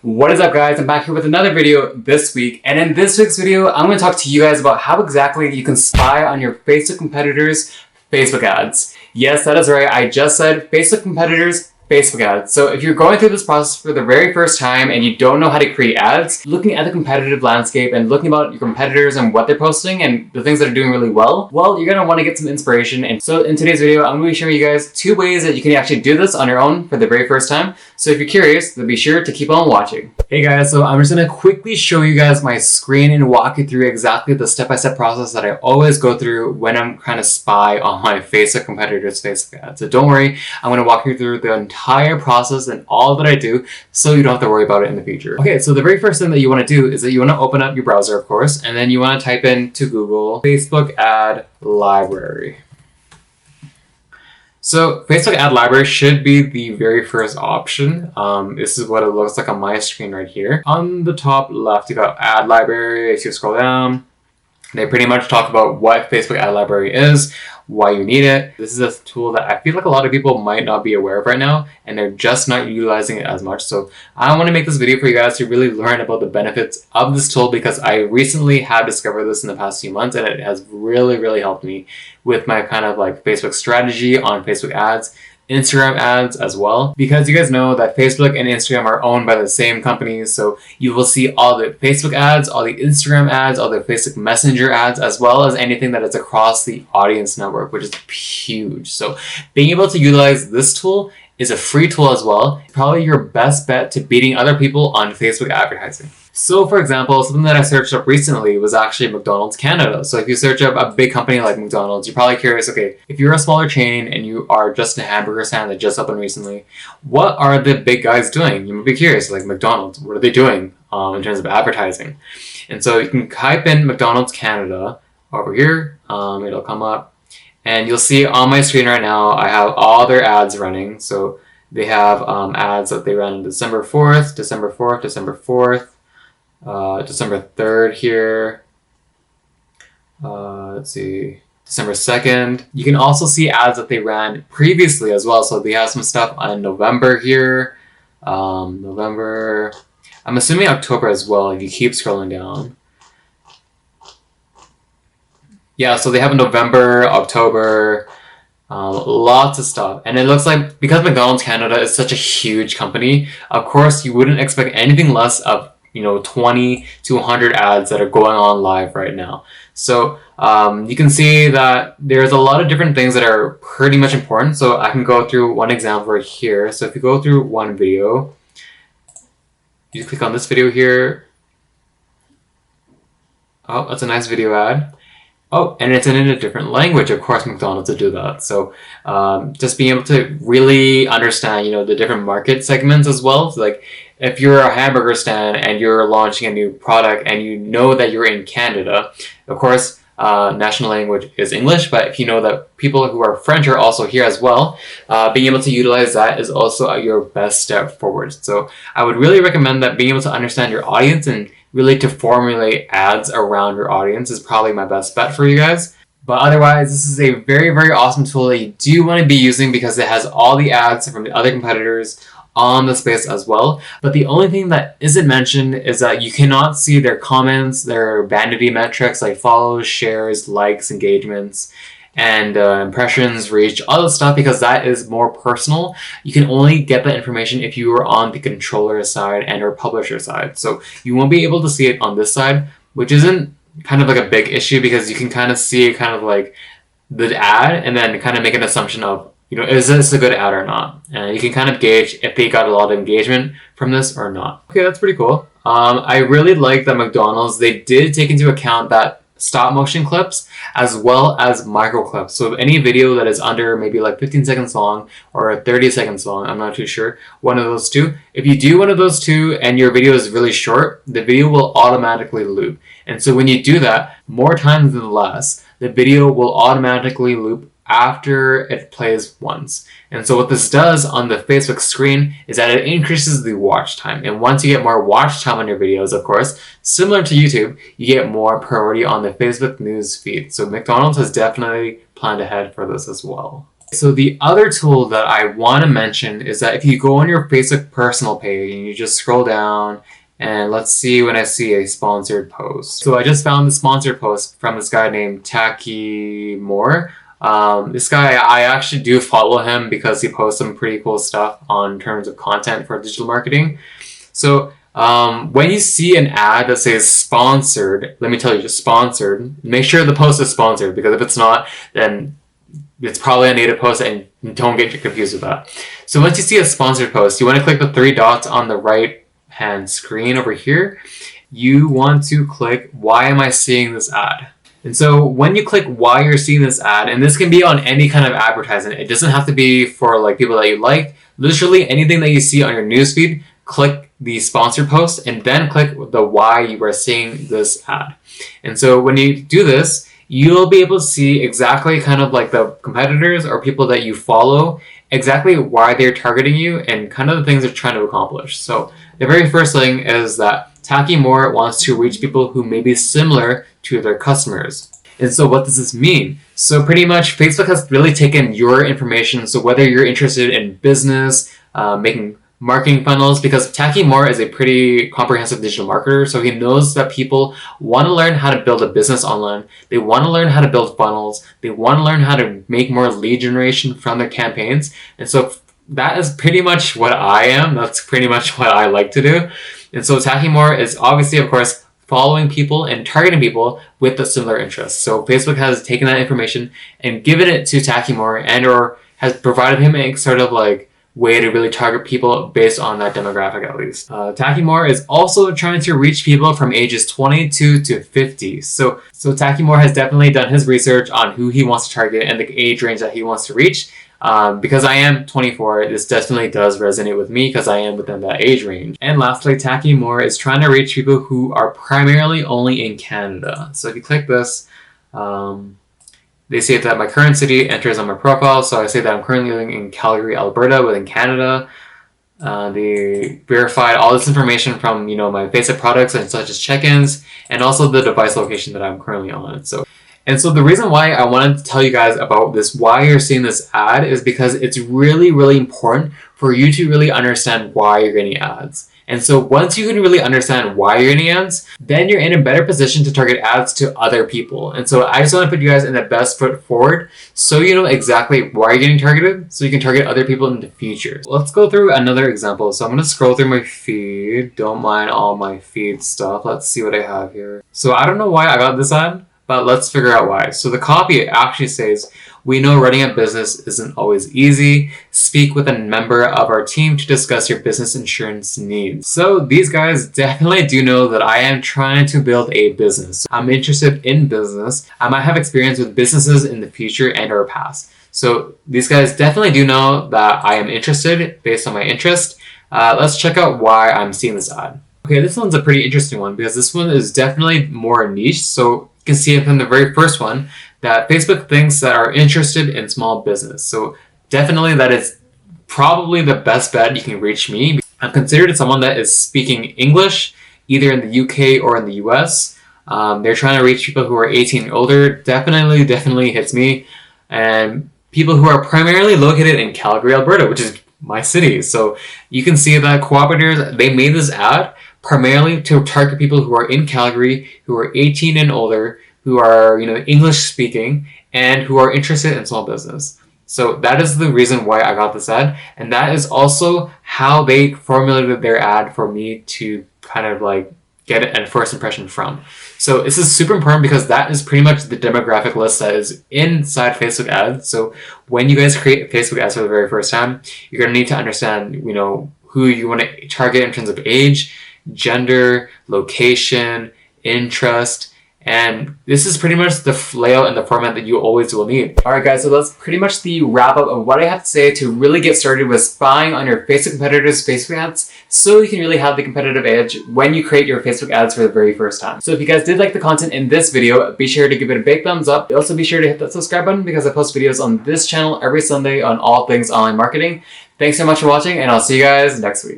What is up, guys? I'm back here with another video this week, and in this week's video I'm going to talk to you guys about how exactly you can spy on your Facebook competitors' Facebook ads. Yes, that is right, I just said Facebook competitors' Facebook ads. So if you're going through this process for the very first time and you don't know how to create ads, looking at the competitive landscape and looking about your competitors and what they're posting and the things that are doing really well, you're going to want to get some inspiration. And so in today's video, I'm going to be showing you guys 2 ways that you can actually do this on your own for the very first time. So if you're curious, then be sure to keep on watching. Hey guys, so I'm just going to quickly show you guys my screen and walk you through exactly the step-by-step process that I always go through when I'm trying to spy on my Facebook competitors' Facebook ads. So don't worry, I'm going to walk you through the entire process and all that I do so you don't have to worry about it in the future. Okay, so the very first thing that you want to do is that you want to open up your browser, of course, and then you want to type into Google Facebook ad library. So Facebook ad library should be the very first option. This is what it looks like on my screen right here. On the top left, you got ad library. If you scroll down, they pretty much talk about what Facebook ad library is, why you need it. This is a tool that I feel like a lot of people might not be aware of right now, and they're just not utilizing it as much. So I want to make this video for you guys to really learn about the benefits of this tool, because I recently have discovered this in the past few months, and it has really helped me with my kind of like Facebook strategy on Facebook ads, Instagram ads as well, because you guys know that Facebook and Instagram are owned by the same companies. So you will see all the Facebook ads, all the Instagram ads, all the Facebook Messenger ads, as well as anything that is across the audience network, which is huge. So being able to utilize this tool is a free tool as well. Probably your best bet to beating other people on Facebook advertising. So for example, something that I searched up recently was actually McDonald's Canada. So if you search up a big company like McDonald's, you're probably curious, okay, if you're a smaller chain and you are just a hamburger stand that just opened recently, what are the big guys doing? You might be curious, like McDonald's, what are they doing in terms of advertising? And so you can type in McDonald's Canada over here, it'll come up, and you'll see on my screen right now, I have all their ads running. So they have ads that they ran on December 4th, December 4th, December 4th, December 3rd here, let's see, December 2nd. You can also see ads that they ran previously as well. So they have some stuff on November here, November, I'm assuming October as well if you keep scrolling down. Yeah, so they have November, October, lots of stuff. And it looks like because McDonald's Canada is such a huge company, of course you wouldn't expect anything less of 20 to 100 ads that are going on live right now. So you can see that there's a lot of different things that are pretty much important. So I can go through one example right here. So if you go through one video, you click on this video here. Oh, that's a nice video ad. Oh, and it's in a different language. Of course, McDonald's will do that. So just being able to really understand, the different market segments as well. So like if you're a hamburger stand and you're launching a new product and you know that you're in Canada, of course, national language is English, but if you know that people who are French are also here as well, being able to utilize that is also your best step forward. So I would really recommend that being able to understand your audience and really to formulate ads around your audience is probably my best bet for you guys. But otherwise, this is a very awesome tool that you do want to be using because it has all the ads from the other competitors on the space as well. But the only thing that isn't mentioned is that you cannot see their comments, their vanity metrics like follows, shares, likes, engagements, and impressions, reach, all that stuff, because that is more personal. You can only get that information if you are on the controller side and or publisher side. So you won't be able to see it on this side, which isn't kind of like a big issue because you can kind of see kind of like the ad and then kind of make an assumption of, is this a good ad or not? And you can kind of gauge if they got a lot of engagement from this or not. Okay, that's pretty cool. I really like that McDonald's, they did take into account that stop motion clips as well as micro clips. So any video that is under maybe like 15 seconds long or 30 seconds long, I'm not too sure, one of those two. If you do one of those two and your video is really short, the video will automatically loop. And so when you do that, more times than less, the video will automatically loop after it plays once. And so what this does on the Facebook screen is that it increases the watch time. And once you get more watch time on your videos, of course, similar to YouTube, you get more priority on the Facebook news feed. So McDonald's has definitely planned ahead for this as well. So the other tool that I want to mention is that if you go on your Facebook personal page and you just scroll down, and let's see when I see a sponsored post. So I just found the sponsored post from this guy named Taki Moore. This guy, I actually do follow him because he posts some pretty cool stuff on terms of content for digital marketing. So when you see an ad that says sponsored, let me tell you, just sponsored, make sure the post is sponsored, because if it's not, then it's probably a native post and don't get confused with that. So once you see a sponsored post, you want to click the 3 dots on the right hand screen over here. You want to click, why am I seeing this ad? And so when you click why you're seeing this ad, and this can be on any kind of advertising, it doesn't have to be for like people that you like, literally anything that you see on your newsfeed, click the sponsored post and then click the why you are seeing this ad. And so when you do this, you'll be able to see exactly kind of like the competitors or people that you follow, exactly why they're targeting you and kind of the things they're trying to accomplish. So the very first thing is that Taki Moore wants to reach people who may be similar to their customers. And so what does this mean? So pretty much Facebook has really taken your information. So whether you're interested in business, making marketing funnels, because Taki Moore is a pretty comprehensive digital marketer, so he knows that people want to learn how to build a business online. They want to learn how to build funnels. They want to learn how to make more lead generation from their campaigns. And so that is pretty much what I am. That's pretty much what I like to do. And so Taki Moore is obviously, of course, following people and targeting people with a similar interests. So Facebook has taken that information and given it to Taki Moore, and or has provided him a sort of like way to really target people based on that demographic at least. Taki Moore is also trying to reach people from ages 22 to 50. So Taki Moore has definitely done his research on who he wants to target and the age range that he wants to reach. Because I am 24, this definitely does resonate with me because I am within that age range. And lastly, Taki Moore is trying to reach people who are primarily only in Canada. So if you click this, they say that my current city enters on my profile. So I say that I'm currently living in Calgary, Alberta, within Canada. They verified all this information from, my Facebook products and such as check-ins, and also the device location that I'm currently on. And so the reason why I wanted to tell you guys about this, why you're seeing this ad, is because it's really, really important for you to really understand why you're getting ads. And so once you can really understand why you're getting ads, then you're in a better position to target ads to other people. And so I just want to put you guys in the best foot forward so you know exactly why you're getting targeted, so you can target other people in the future. Let's go through another example. So I'm going to scroll through my feed. Don't mind all my feed stuff. Let's see what I have here. So I don't know why I got this ad, but let's figure out why. So the copy actually says, we know running a business isn't always easy. Speak with a member of our team to discuss your business insurance needs. So these guys definitely do know that I am trying to build a business. I'm interested in business. I might have experience with businesses in the future and or past. So these guys definitely do know that I am interested based on my interest. Let's check out why I'm seeing this ad. Okay, this one's a pretty interesting one because this one is definitely more niche. So you can see it from the very first one that Facebook thinks that are interested in small business. So definitely that is probably the best bet you can reach me. I'm considered someone that is speaking English, either in the UK or in the US. They're trying to reach people who are 18 and older. Definitely hits me. And people who are primarily located in Calgary, Alberta, which is my city. So you can see that cooperators, they made this ad primarily to target people who are in Calgary, who are 18 and older, who are English speaking, and who are interested in small business. So that is the reason why I got this ad, and that is also how they formulated their ad for me to kind of like get a first impression from. So this is super important because that is pretty much the demographic list that is inside Facebook ads. So when you guys create Facebook ads for the very first time, you're going to need to understand who you want to target in terms of age, gender, location, interest. And this is pretty much the layout and the format that you always will need. Alright guys, so that's pretty much the wrap up of what I have to say to really get started with spying on your Facebook competitors' Facebook ads so you can really have the competitive edge when you create your Facebook ads for the very first time. So if you guys did like the content in this video, be sure to give it a big thumbs up. Also be sure to hit that subscribe button because I post videos on this channel every Sunday on all things online marketing. Thanks so much for watching, and I'll see you guys next week.